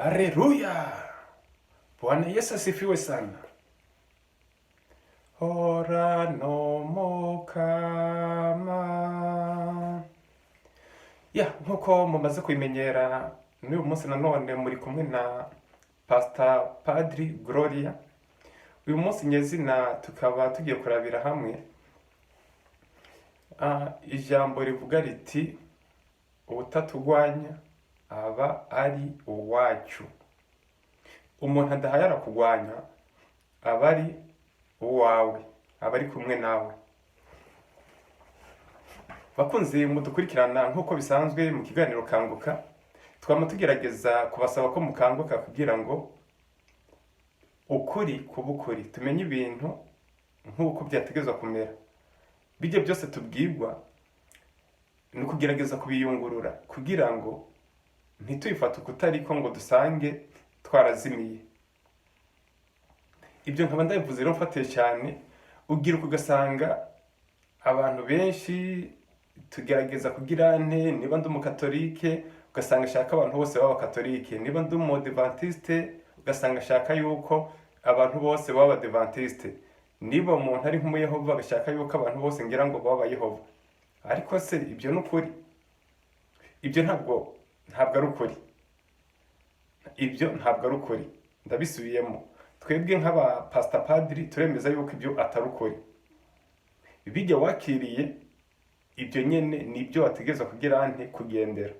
Haleluya! Bwana Yesu asifiwe sana. Horano mukama. Nkuko mumaze kubimenyera, n'uyu munsi nanone muri kumwe na Pastor Padri Gloria. Uyu munsi nyezina tukaba tugiye kurabira hamwe ijambo rivuga riti ubutatugwanya aba ari uwacu. Umuntu adahayara kugwanya aba ari uwawe, aba ari kumwe nawe. Bakunzi mudukurikirana nkuko bisanzwe mu kiganiro Kanguka, twama tugerageza kubasaba ko mukanguka kugira ngo ukuri kubukuri tumenye ibintu nkuko byategezwa kumera. Bijye byose tubwirwa ni ukugerageza kubiyungurura kugira ngo ntituyifate ukutariko ngo dusange twarazimiye. Ibyo nkaba ndabivuze rero mfatiye cyane, ugira ugasanga abantu benshi tugerageza kugira niba ndi umukatolike ugasanga ashaka abantu bose baba katolike, niba ndi umudivantiste ugasanga ashaka yuko abantu bose baba abadivantiste, niba umuntu ari nk'umuyehova agashaka yuko abantu bose ngira ngo baba abayehova. Ariko se ibyo ni ukuri? Ibyo ntabwo ari ukuri. Ibyo ntabwo ari ukuri. Ndabisubiyemo. Twebwe nk'aba Pastor Padri turemeza yuko ibyo atari ukuri. Bijya wakiriye ibyo nyene nibyo wategeza kugira kugendera.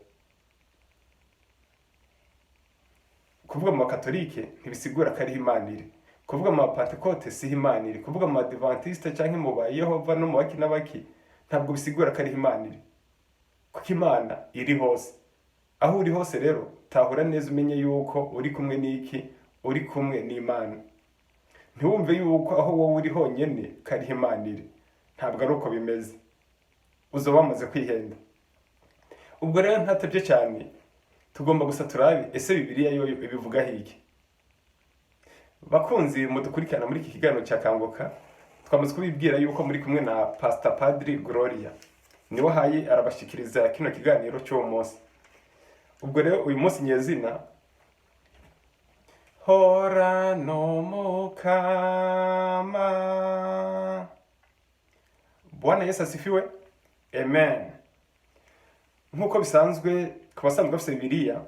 Kuvuga mu katolike ntibisigura ko ari Imana iri. Kuvuga mu Pentecote si Imana iri. Kuvuga mu Adventiste canke mu Bayehova no mu baki n'abaki ntabwo bisigura ko ari Imana iri. Kuko Imana iri hose. Aho uri hose rero tahura neza umenye yuko uri kumwe n'iki, uri kumwe n'Imana. Ntiwumve yuko aho wowe uri honyene kari Imana iri. Ntabwo ari uko bimeze. Uzo wamaze kwihenda. Ubwo rero ntatebye cyane, tugomba gusa turabe ese Bibiliya yo ibivuga hiki. Bakunzi mudukurikirana muri iki kiganiro cya Kanguka, twamaze kubibwira yuko muri kumwe na Pastor Padri Gloria. Niwe hayi arabashikiriza kino kiganiro cy'uwo munsi. Ubwo rero uyu munsi nyezina horano mukama. Bwana Yesu asifiwe. Amen. Nkuko bisanzwe ku basanzwe bafite Bibiliya,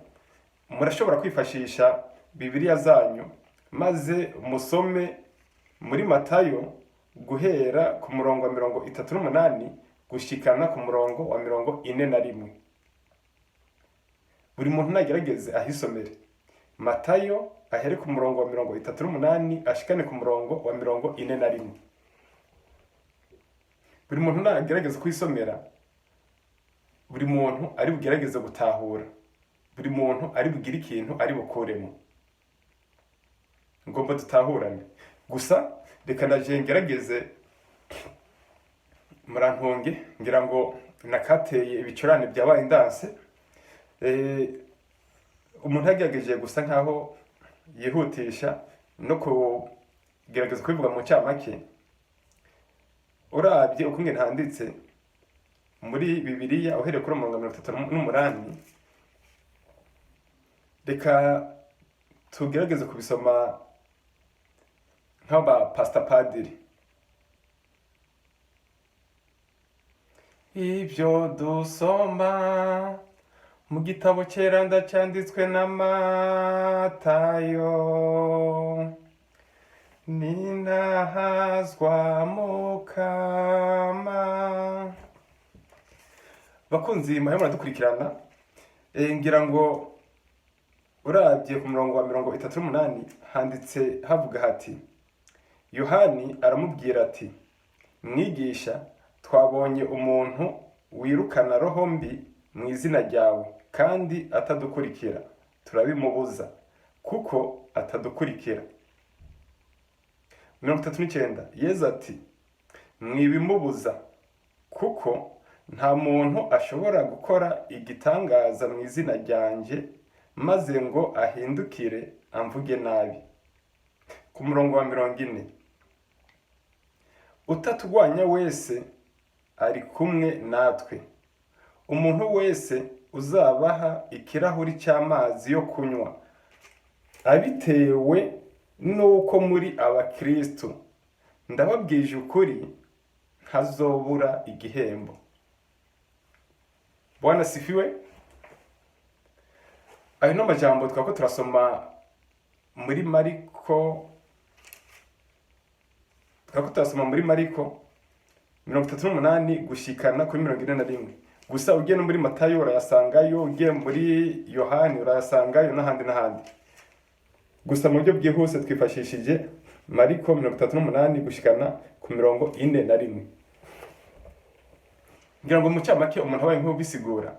murashobora kwifashisha Bibiliya zanyu maze musome muri Matayo guhera ku murongo wa 38 gushikana ku murongo wa 41. Buri muntu nagerageze ahisomere. Matayo ahere ku murongo wa 38 ashikane ku murongo wa 41. Buri muntu nagerageze kwisomera. Buri muntu ari bugerageze gutahura. Buri muntu ari bugira ikintu ari bukuremo. Ngomba dutahurane. Gusa reka ndaje ngerageze murantonge ngira ngo nakateye ibicurane byabaye indanse. Umuntu yagerageje gusa nkaho yihutisha no kugerageza kubivuga mu cyamake. Urabye uko ngene handitse muri Bibiliya uhereye kuri 38, reka tugerageze kubisoma nk'aba Pastor Padri. Ibyo dusoma mu gitabo cyera ndacyanditswe na Matayo, ninahazwa mukama. Bakunzi mahema dukurikirana, ngira ngo urabye ku murongo wa 38 handitse havuga hati, Yohani aramubwira ati, mwigisha, twabonye umuntu wirukana roho mbi mu izina ryawe kandi atadukurikira, turabimubuza kuko atadukurikira. 39 Yesu ati, mwibimubuza kuko nta muntu ashobora gukora igitangaza mu izina ryanje maze ngo ahindukire amvuge nabi. Ku murongo wa 40, utatugwanya wese ari kumwe natwe. Umuntu wese uzabaha ikirahuri cy'amazi yo kunywa abitewe n'uko muri abakristo ndababwije ukuri ntazobura igihembo. Bwana sifiwe. Ayo no majambo twako turasoma muri Mariko, muri Mariko 38 gushikana kuri 41. Gusa ugiye no muri Matayo urayasangayo, ugiye muri Yohani urayasangayo n'ahandi. Gusa mu buryo bwihuse twifashishije Mariko 38 gushikana ku 41. Ngira ngo mu cyamake umuntu abaye nk'ubisigura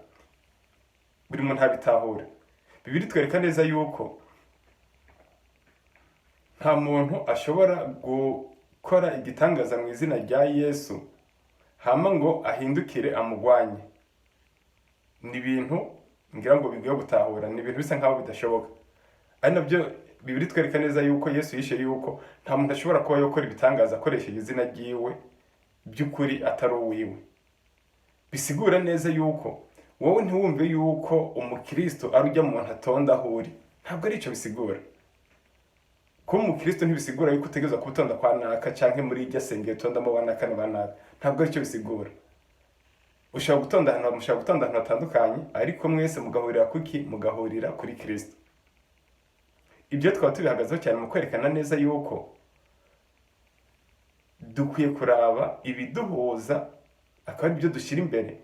buri muntu abitahura. Bibiri twereka neza yuko nta muntu ashobora gukora igitangaza mu izina rya Yesu hama ngo ahindukire amugwanye. Ni ibintu ngira ngo bigiye gutahura, ni ibintu bisa nkaho bidashoboka. Ari nabyo Bibiri twereka neza yuko Yesu yishe yuko nta muntu ashobora kuba yakora ibitangaza akoresheje izina ryiwe by'ukuri atari uwiwe. Bisigura neza yuko wowe ntiwumve yuko umukristo ari ujya mu muntu atonda ahuri. Ntabwo ari ico bisigura. Ko umukristo ntibisigura yuko utegeza kubutonda kwa naka canke muri irya sengero tondamo banaka n'abanaka. Ntabwo ari ico bisigura. Ushaka gutonda ahantu hatandukanye, ariko mwese mugahurira kuki? Mugahurira kuri Kristo. Ibyo twaba tubihagazeho cyane mu kwerekana neza yuko dukwiye kuraba ibiduhuza akaba ibyo dushyira imbere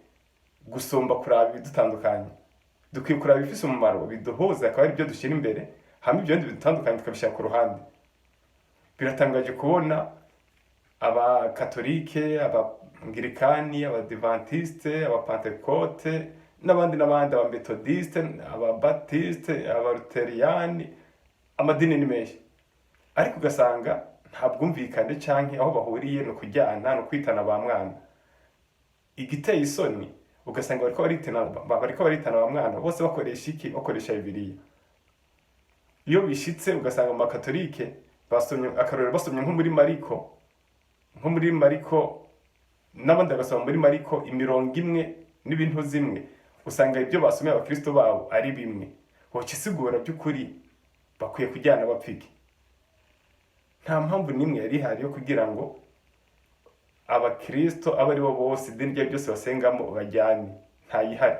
gusomba kuraba ibidutandukanye. Dukwiye kuraba ibifise umumaro biduhuza akaba ibyo dushyira imbere, hamwe ibyo bindi bidutandukanye tukabishyira ku ruhande. Biratangaje kubona abakatolike, abangirikani, abadivantiste, abapentekote n'abandi, abametodiste, ababatiste, abaluteriyani, amadini ni menshi, ariko ugasanga nta bwumvikane canke aho bahuriye no kujyana no kwitana ba mwana. Igiteye isoni ugasanga bariko baritana ba mwana bose bakoresha iki? Bakoresha Bibiliya. Iyo bishitse ugasanga mu bakatolike basomye nko muri Mariko n'abandi bagasoma muri Mariko 1 n'ibintu zimwe, usanga ibyo basomye abakristo babo ari bimwe. Hoca isigura by'ukuri bakwiye kujyana bapfike. Nta mpamvu nimwe yari hari yo kugira ngo abakristo aba ari bo bose idini rya byose basengamo bajyane. Ntayihari,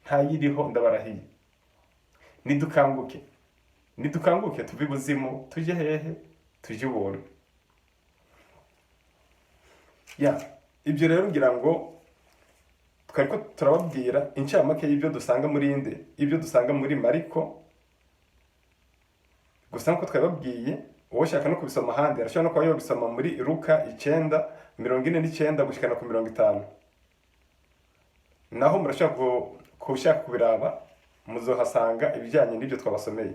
ntayiriho, ndabarahiye. Nidukanguke tuve ibuzimu tuje hehe? Tuje ubuntu. Ibyo rero ngira ngo twariko turababwira incamake y'ibyo dusanga muri Mariko. Gusa nko twababwiye, uwo shaka no kubisoma ahandi arashobora no kuba yobisoma muri Luka 9:49 gushikana ku 50. Naho murashaka kushaka kubiraba muzohasanga ibijyanye n'ibyo twabasomeye.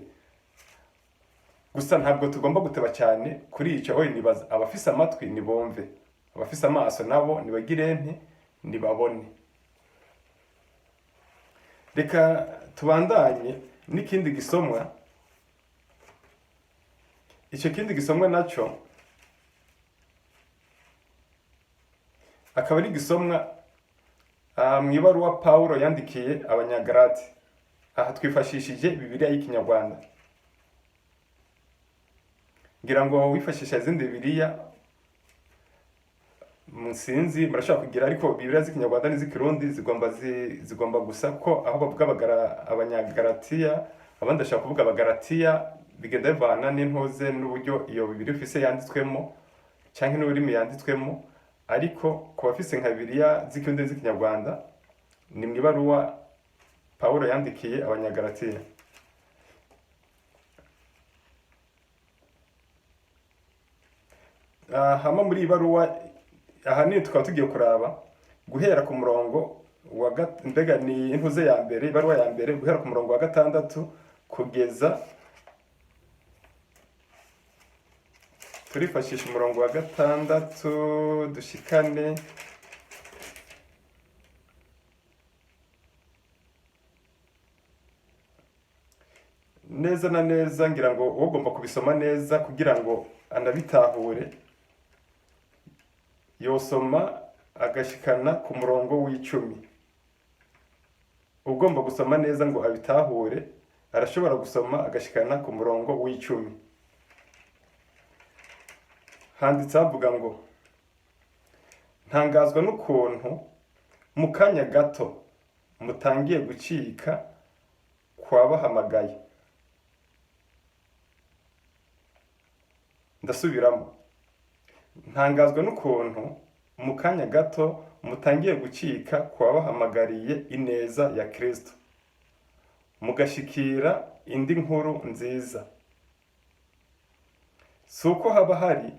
Gusa ntabwo tugomba guteba cyane kuri icyo. Oye, nibaza abafise amatwi nibumve, abafise amaso nabo nibagire nibabone. Reka tubandanye n'ikindi gisomwa. Icyo kindi gisomwa naco akaba ari gisomwa mu ibaruwa Pawulo yandikiye Abanyagalati. Aha twifashishije Bibiliya y'Ikinyarwanda. Ngira ngo wifashisha izindi Bibiliya musinzi murashaka kugira, ariko Bibiliya z'Ikinyarwanda n'iz'Ikirundi zigomba gusa ko aho bavuga Abanyagalatiya, abandi ashaka kuvuga Abagalatiya, bigenda bivana n'intuze n'uburyo iyo Bibiliya ufise yanditswemo canke n'ururimi yanditswemo. Ariko ku bafise nka Bibiliya z'Ikirundi n'iz'Ikinyarwanda ni mu ibaruwa Pawulo yandikiye Abanyagalatiya. Hama muri ibaruwa ahanini tukaba tugiye kuraba guhera ku murongo wa mbega ni intuze ya mbere, ibaruwa ya mbere guhera ku murongo wa 6 kugeza turifashisha umurongo wa 6 dushikane neza na neza. Ngira ngo ugomba kubisoma neza kugira ngo anabitahure yosoma agashikana ku murongo w'10. Ugomba gusoma neza ngo abitahure arashobora gusoma agashikana ku murongo w'10. Handitse havuga ngo ntangazwa n'ukuntu mu kanya gato mutangiye gucika kwabahamagaye. Ndasubiramo, ntangazwa n'ukuntu mu kanya gato mutangiye gucika kwabahamagariye ineza ya Kristo, mugashikira indi nkuru nziza. Si uko haba hari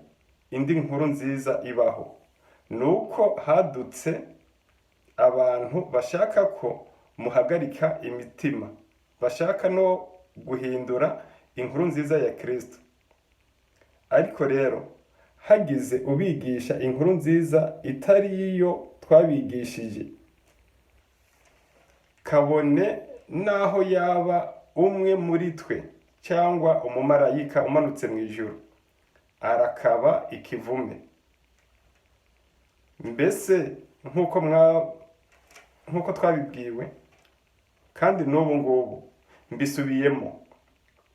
indi nkuru nziza ibaho, nuko hadutse abantu bashaka ko muhagarika imitima, bashaka no guhindura inkuru nziza ya Kristo. Ariko rero hagize ubigisha inkuru nziza itari iyo twabigishije, kabone naho yaba umwe muri twe cyangwa umumarayika umanutse mu ijuru, arakaba ikivume. Mbese nk'uko twabibwiwe, kandi n'ubu ngubu mbisubiyemo,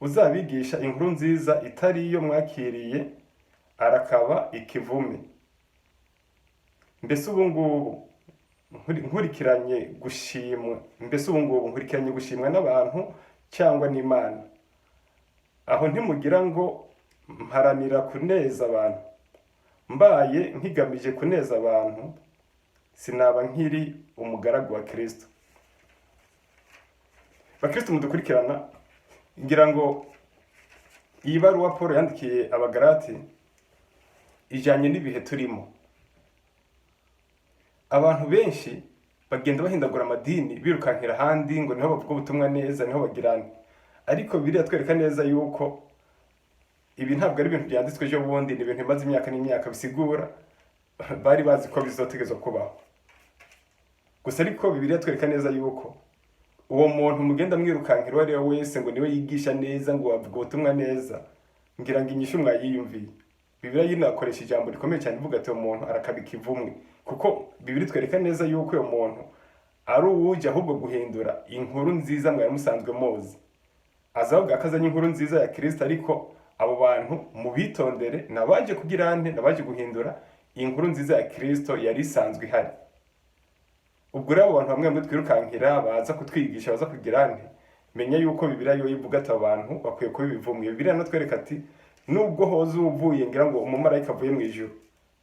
uzabigisha inkuru nziza itari iyo mwakiriye arakaba ikivume. Mbese ubu ngubu nkurikiranye gushimwa n'abantu cyangwa n'Imana. Aho ntimugira ngo mparanira kuneza abantu. Mbaye nkigamije kuneza abantu, sinaba nkiri umugaragu wa Kristo. Bakristo mudukurikirana, ngira ngo iyi baruwa Paul yandikiye Abagalati ijanye n'ibihe turimo. Abantu benshi bagenda bahindagura amadini, birukankira ahandi ngo niho bavuga ubutumwa neza, niho bagirana. Ariko Bibiliya twereka neza yuko ibi ntabwo ari ibintu byanditswe ejo bundi, ni ibintu bimaze imyaka n'imyaka, bisigura bari bazi ko bizotegezwa kubaho. Gusa ariko Bibiliya twereka neza yuko uwo muntu mugenda mwirukankira uwo ari we wese ngo niwe yigisha neza, ngo bavuga ubutumwa neza, ngira ngo inyishu mwayiyumviye. Bibiliya yinakoresha ijambo rikomeye cyane ivuga ati uwo muntu arakabika ivumwe, kuko Bibiliya twereka neza yuko uyo muntu ari uwuje ahubwo guhindura inkuru nziza mwari musanzwe muzi. Azavuga ko azanye inkuru nziza ya Kristo, ariko abo bantu mubitondere, nabaje kugira ante, nabaje guhindura inkuru nziza ya Kristo yari isanzwe ihari. Ubwo rero abantu bamwe muri twirukankira baza kutwigisha, baza kugira ante, menya yuko Bibiliya yo ivuga ati abantu bakwiye kuba ibivumwe. Bibiliya no twereka ati nubwo hoza uvuye, ngira ngo umumarayika avuye mu ijuru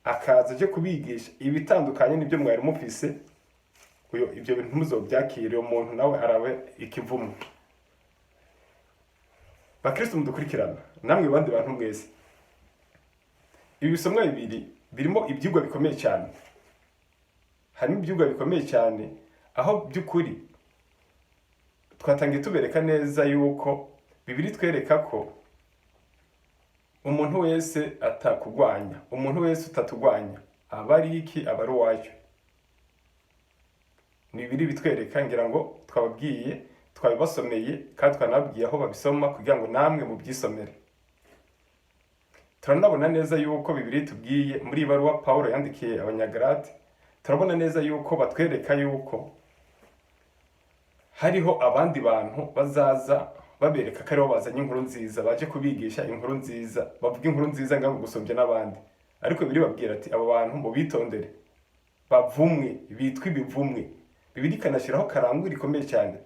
akaza aje kubigisha ibitandukanye n'ibyo mwari mufise, ibyo bintu muzobyakire, umuntu nawe arabe ikivumu. Bakristo mudukurikirana, namwe bandi bantu mwese, ibi bisomwa bibiri birimo ibyigwa bikomeye cyane. Harimo ibyigwa bikomeye cyane, aho by'ukuri twatangiye tubereka neza yuko Bibiliya twereka ko umuntu wese atakugwanya, umuntu wese utatugwanya aba ari iki, aba ari uwacu. Ni Bibiliya bitwereka, ngira ngo twababwiye, twabibasomeye kandi twanabwiye aho babisoma kugira ngo namwe mubyisomere. Turanabona neza yuko Bibiliya tubwiye muri ibaruwa Paulo yandikiye Abanyagalati, turabona neza yuko batwereka yuko hariho abandi bantu bazaza babereka ko aribo bazanye inkuru nziza, baje kubigisha inkuru nziza, bavuga inkuru nziza ngo gusumbya n'abandi. Ariko Bibiliya babwira ati abo bantu mubitondere, bavumwe, bitwa ibivumwe. Bibiliya ikanashyiraho karangwa rikomeye cyane,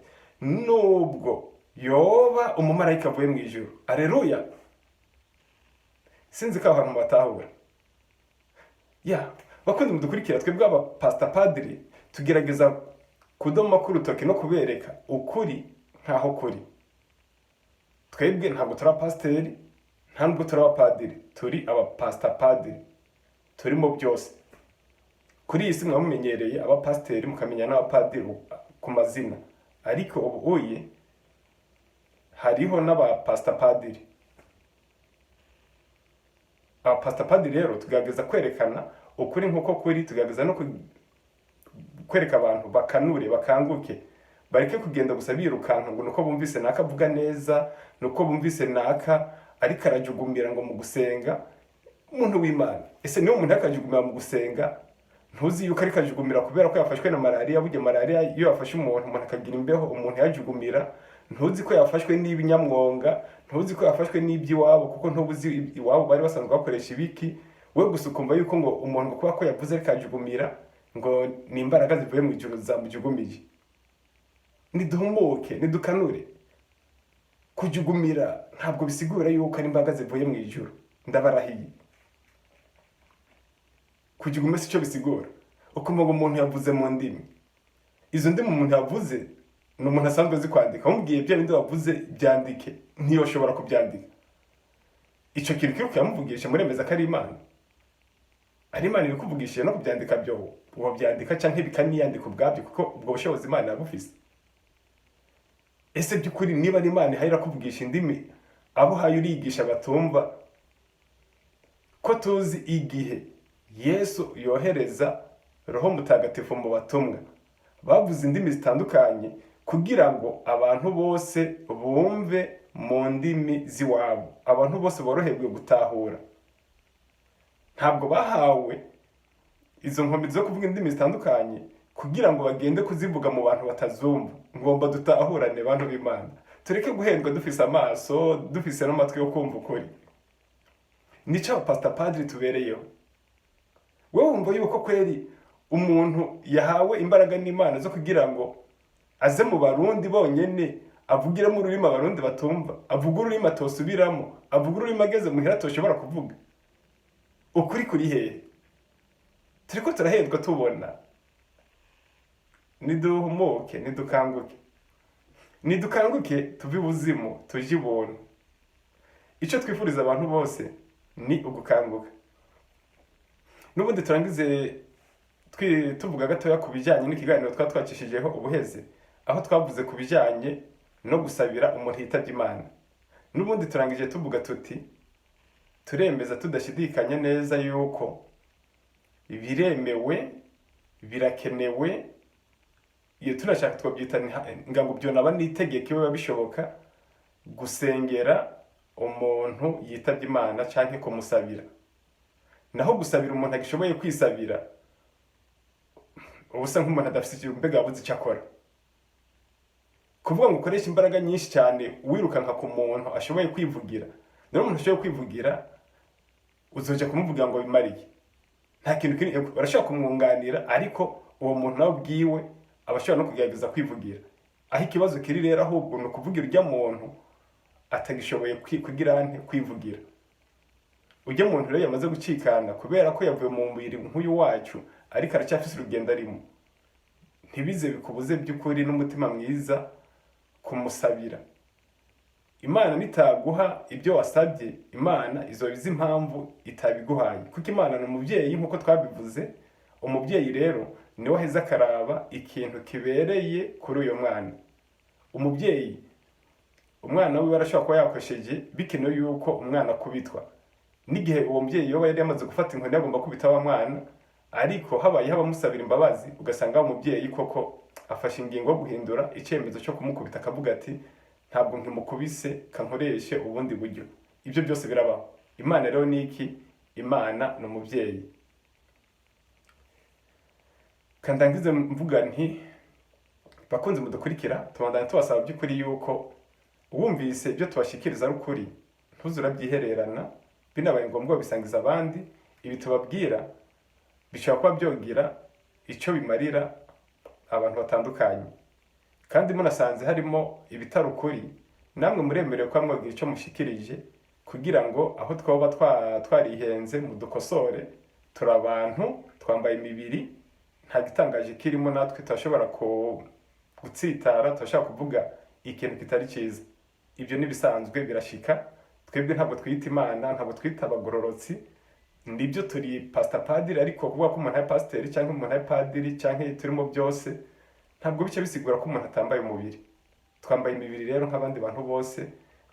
nubwo yoba umumarayika avuye mu ijuru. Aleluya! Sinzi ko abantu batahura. Bakundi mudukurikira, twebwe aba pastor padiri tugerageza kudoma ku rutoki no kubereka ukuri nkaho kuri. Twebwe ntabwo turi abapasiteri, nta nubwo turi abapadiri, turi aba pastor padiri, turimo byose. Kuri iyi si mwamumenyereye abapasiteri, mukamenya n'abapadiri ku mazina, ariko ubu hariho n'aba pastor padiri. Aba pastor padiri rero tugerageza kwerekana ukuri nk'uko kuri, tugerageza no kwereka abantu bakanure, bakanguke, bareke kugenda gusa birukanka ngo nuko bumvise naka avuga neza, nuko bumvise naka ariko arajugumira ngo mu gusenga. Umuntu w'Imana, ese niyo umuntu akajugumira mu gusenga, ntuzi yuko arikajugumira kubera ko yafashwe na malaria? Burya malaria iyo yafashe umuntu akagira imbeho, umuntu yajugumira ntuzi ko yafashwe n'ibinyamwonga, ntuzi ko yafashwe n'iby'iwabo, kuko ntubuzi iwabo bari basanzwe bakoresha ibiki. We gusa ukumva yuko ngo umuntu kuba ko yavuze rikajugumira ngo ni imbaraga zivuye mu ijuru zamujugumije. Niduhumuke, nidukanure. Kujugumira ntabwo bisigura yuko ari imbaraga zivuye mu ijuru, ndabarahiye. Kujugumira si cyo bisigura. Ukumva ngo umuntu yavuze mu ndimi, izo ndimi umuntu yavuze ni umuntu asanzwe azi kwandika. Umubwiye bya bindi wavuze byandike, ntiyoshobora kubyandika. Icyo kintu kiri kuyamuvugisha muremeza ko ari Imana. Ari Imana iri kuvugishije no kubyandika byo uwo byandika cyangwa bikaniyandika ubwabyo, kuko ubwo bushobozi Imana yabufise. Ese by'ukuri niba ari Imana ihayira kuvugisha indimi abo hayo urigisha batumva, ko tuzi igihe Yesu yohereza Roho Mutagatifu mu batumwa bavuze indimi zitandukanye kugira ngo abantu bose bumve mu ndimi z'iwabo, abantu bose boroherwe gutahura. Ntabwo bahawe izo nkomezi zo kuvuga indimi zitandukanye kugira ngo bagende kuzivuga mu bantu batazumva. Ngomba dutahurane bantu b'Imana, tureke guhendwa dufise amaso, dufise n'amatwi yo kumva ukuri. Nico Pastor Padiri tubereyeho. Wewe wumva yuko kweri umuntu yahawe imbaraga n'Imana zo kugira ngo aze mu Barundi bonyene avugire mu rurimi Abarundi batumva, avuga ururimi atosubiramo, avuga ururimi ageze muhira atoshobora kuvuga? Ukuri kuri hehe? Turiko turahendwa tubona. Niduhumuke, nidukanguke. Nidukanguke tuve ubuzimu tuje ibuntu. Ico twifuriza abantu bose ni ugukanguka. Nubundi turangize tuvuga gatoya ku bijyanye n'ikiganiro twacishije ubuheze, aho twavuze ku bijyanye no gusabira umuntu yitabye Imana. Nubundi turangije tuvuga tuti turemeza tudashidikanya neza yuko biremewe, birakenewe, iyo tunashaka twabyita ngo byo naba nitegeke biba bishoboka gusengera umuntu yitabye Imana canke kumusabira. Naho gusabira umuntu agishoboye kwisabira, ubusa nk'umuntu adafite mbega yabuze icyo akora. Kuvuga ngo ukoresha imbaraga nyinshi cyane wirukanka ku muntu ashoboye kwivugira, rero umuntu ashoboye kwivugira uzoja kumuvuga ngo bimariye. Nta kintu kiri barashaka kumwunganira, ariko uwo muntu nawe bwiwe abashobora no kugerageza kwivugira. Aho ikibazo kiri rero ahubwo no kuvugira ujya muntu atagishoboye kugira kwivugira. Ujya muntu rero yamaze gucikana kubera ko yavuye mu mubiri nk'uyu wacu, ariko aracyafise urugendo arimo. Ntibize bikubuze by'ukuri n'umutima mwiza kumusabira. Imana nitaguha ibyo wasabye, Imana izobiza impamvu itabiguhaye, kuko Imana ni umubyeyi nk'uko twabivuze. Umubyeyi rero niwe aheza akaraba ikintu kibereye kuri uyo mwana. Umubyeyi, umwana we barashobora kuba yakosheje bikenewe yuko umwana akubitwa. N'igihe uwo mubyeyi yoba yari yamaze gufata inkoni agomba kubita wa mwana, ariko habayeho abamusabira imbabazi, ugasanga umubyeyi koko afashe ingingo yo guhindura icyemezo cyo kumukubita, akavuga ati ntabwo nkimukubise, kankoreshe ubundi buryo. Ibyo byose birabaho. Imana rero ni iki? Imana ni umubyeyi. Kandangize mvuga nti bakunze mudukurikira, tubandana tubasaba by'ukuri yuko uwumvise ibyo tubashikiriza ari ukuri ntuzurabyihererana, binabaye ngombwa bisangiza abandi. Ibi tubabwira bishobora kuba byogira icyo bimarira abantu batandukanye, kandi munasanze harimo ibitari ukuri, namwe muremerewe ko mwabwira icyo mushikirije, kugira ngo aho twaba twarihenze mudukosore. Turi abantu, twambaye imibiri, nta gitangaje kirimo, natwe turashobora gutsitara, turashobora kuvuga ikintu kitari cyiza. Ibyo nibisanzwe birashika. Twebwe ntabwo twita Imana, ntabwo twita abagororotsi. Nibyo turi Pastor Padiri, ariko kuvuga ko umuntu ari pasiteri cyangwa umuntu ari padiri cyangwa turimo byose, ntabwo bice bisigura ko umuntu atambaye umubiri. Twambaye imibiri rero nk'abandi bantu bose.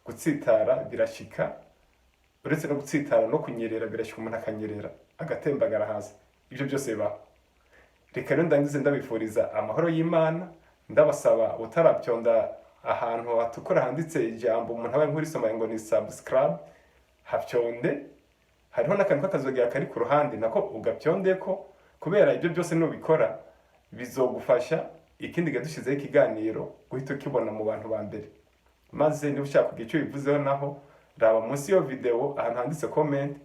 Gutsitara birashika, uretse no gutsitara no kunyerera birashika, umuntu akanyerera agatembagara hasi. Ibyo byose bibaho. Reka rero ndangize ndabifuriza amahoro y'Imana, ndabasaba utarabyonda ahantu hatukura handitse ijambo umuntu aba nk'urisoma ngo ni subscribe, hapyonde. Hariho n'akantu k'akazogera kari ku ruhande, nako ugapyondeko, kubera ibyo byose nubikora bizogufasha ikindi gadushizeho ikiganiro guhita ukibona mu bantu ba mbere. maze niba ushaka kugira icyo bivuzeho naho raba munsi y'iyo video ahantu handitse comment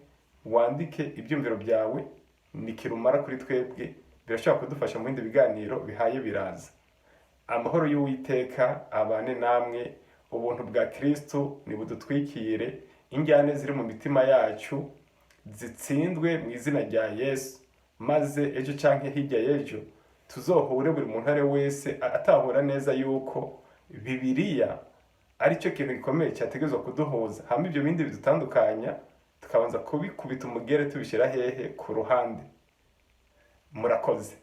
wandike ibyumviro byawe, ni kirumara kuri twebwe, birashobora kudufasha mu bindi biganiro bihaye biraza. Amahoro y'Uwiteka abane namwe, ubuntu bwa Kristo nibudutwikire, injyane ziri mu mitima yacu zitsindwe mu izina rya Yesu, maze ejo canke hirya y'ejo tuzohure buri muntu ari wese atahura neza yuko Bibiliya ari cyo kintu gikomeye cyategerezwa kuduhuza, hama ibyo bindi bidutandukanya tukabanza kubikubita umugere tubishyira hehe ku ruhande. Murakoze.